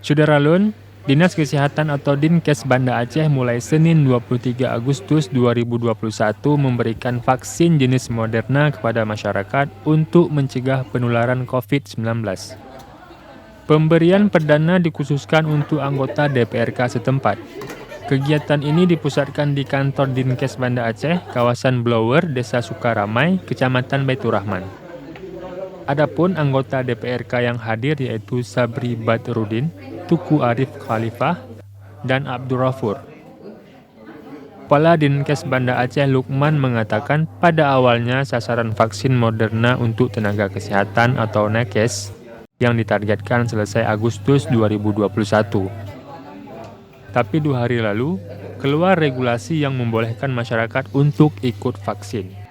Saudara Lun, Dinas Kesehatan atau Dinkes Banda Aceh mulai Senin 23 Agustus 2021 memberikan vaksin jenis Moderna kepada masyarakat untuk mencegah penularan COVID-19. Pemberian perdana dikhususkan untuk anggota DPRK setempat. Kegiatan ini dipusatkan di kantor Dinkes Banda Aceh, kawasan Blower, Desa Sukaramai, Kecamatan Baitur Rahman. Adapun anggota DPRK yang hadir yaitu Sabri Badrudin, Tuku Arif Khalifah, dan Abdul Rafur. Kepala Dinkes Banda Aceh Lukman mengatakan pada awalnya sasaran vaksin Moderna untuk tenaga kesehatan atau nakes yang ditargetkan selesai Agustus 2021. Tapi 2 hari lalu, keluar regulasi yang membolehkan masyarakat untuk ikut vaksin.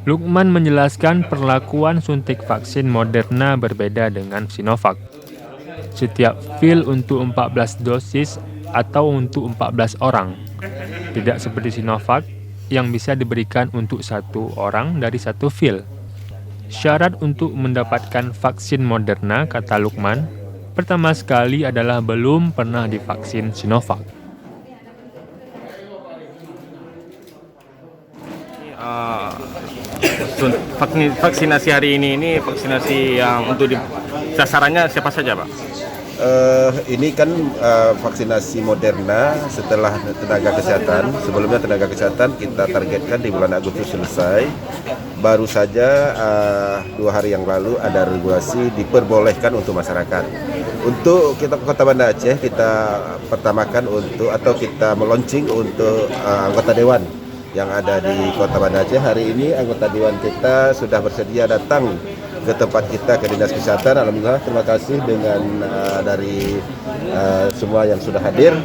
Lukman menjelaskan perlakuan suntik vaksin Moderna berbeda dengan Sinovac. Setiap pil untuk 14 dosis atau untuk 14 orang. Tidak seperti Sinovac yang bisa diberikan untuk 1 orang dari 1 pil. Syarat untuk mendapatkan vaksin Moderna, kata Lukman, pertama sekali adalah belum pernah divaksin Sinovac. Vaksinasi hari ini vaksinasi yang untuk sasarannya siapa saja, Pak? Ini kan vaksinasi Moderna setelah tenaga kesehatan. Sebelumnya tenaga kesehatan kita targetkan di bulan Agustus selesai. Baru saja 2 hari yang lalu ada regulasi diperbolehkan untuk masyarakat. Untuk kita Kota Banda Aceh kita pertamakan kita meluncing untuk anggota dewan yang ada di Kota Banda Aceh. Hari ini anggota dewan kita sudah bersedia datang ke tempat kita, ke Dinas Kesehatan. Alhamdulillah, terima kasih dengan dari semua yang sudah hadir.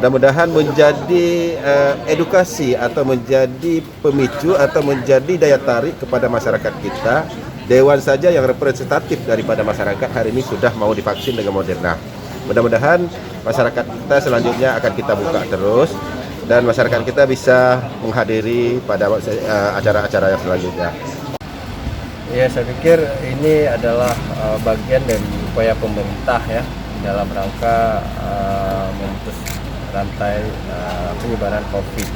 Mudah-mudahan menjadi edukasi atau menjadi pemicu atau menjadi daya tarik kepada masyarakat kita. Dewan saja yang representatif daripada masyarakat hari ini sudah mau divaksin dengan Moderna. Mudah-mudahan masyarakat kita selanjutnya akan kita buka terus dan masyarakat kita bisa menghadiri pada acara-acara yang selanjutnya. Ya, saya pikir ini adalah bagian dari upaya pemerintah ya dalam rangka memutus rantai penyebaran COVID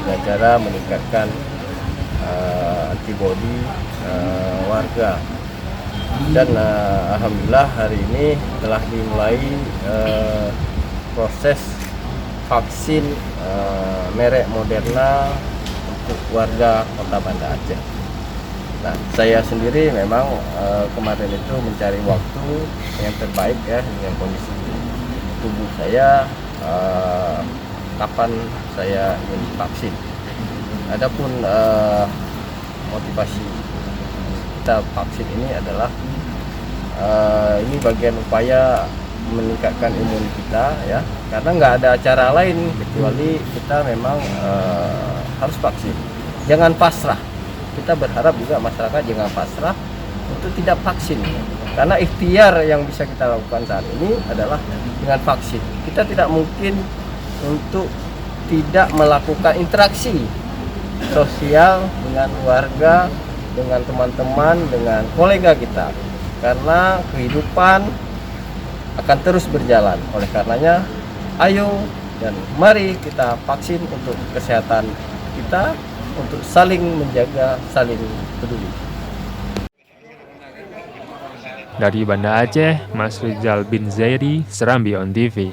dengan cara meningkatkan antibodi warga. Dan alhamdulillah hari ini telah dimulai proses vaksin merek Moderna untuk warga Kota Banda Aceh. Nah, saya sendiri memang kemarin itu mencari waktu yang terbaik ya dengan kondisi tubuh saya, kapan saya ingin vaksin. Adapun motivasi kita vaksin ini adalah ini bagian upaya meningkatkan imun kita ya, karena nggak ada cara lain kecuali kita memang harus vaksin. Jangan pasrah. Kita berharap juga masyarakat jangan pasrah untuk tidak vaksin, karena ikhtiar yang bisa kita lakukan saat ini adalah dengan vaksin. Kita tidak mungkin untuk tidak melakukan interaksi sosial dengan warga, dengan teman-teman, dengan kolega kita, karena kehidupan akan terus berjalan. Oleh karenanya, ayo dan mari kita vaksin untuk kesehatan kita, untuk saling menjaga, saling peduli. Dari Banda Aceh, Mas Rizal bin Zairi, Serambi On TV.